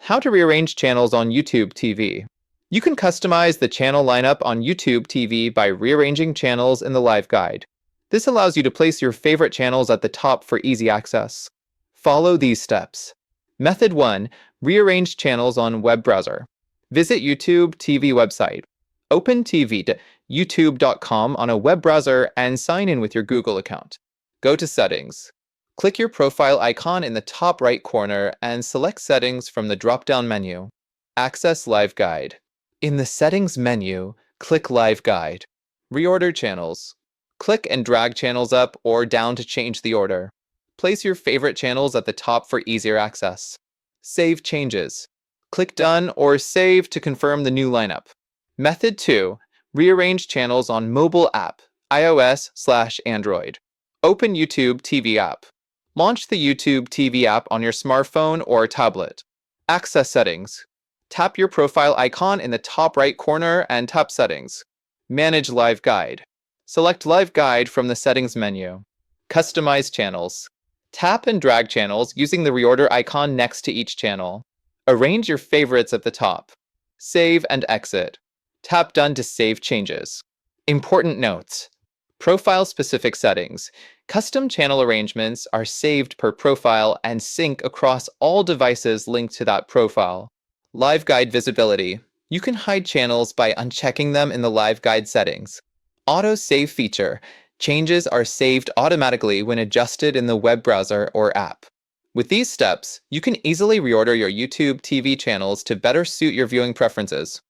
How to rearrange channels on YouTube TV. You can customize the channel lineup on YouTube TV by rearranging channels in the live guide. This allows you to place your favorite channels at the top for easy access. Follow these steps. Method 1. Rearrange channels on web browser. Visit YouTube TV website. Open youtube.com on a web browser and sign in with your Google account. Go to Settings. Click your profile icon in the top right corner and select Settings from the drop-down menu. Access Live Guide. In the Settings menu, click Live Guide. Reorder Channels. Click and drag channels up or down to change the order. Place your favorite channels at the top for easier access. Save changes. Click Done or Save to confirm the new lineup. Method 2. Rearrange channels on mobile app, iOS/Android. Open YouTube TV app. Launch the YouTube TV app on your smartphone or tablet. Access Settings. Tap your profile icon in the top right corner and tap Settings. Manage Live Guide. Select Live Guide from the Settings menu. Customize channels. Tap and drag channels using the reorder icon next to each channel. Arrange your favorites at the top. Save and exit. Tap Done to save changes. Important notes. Profile-specific settings. Custom channel arrangements are saved per profile and sync across all devices linked to that profile. Live Guide visibility. You can hide channels by unchecking them in the Live Guide settings. Auto Save feature. Changes are saved automatically when adjusted in the web browser or app. With these steps, you can easily reorder your YouTube TV channels to better suit your viewing preferences.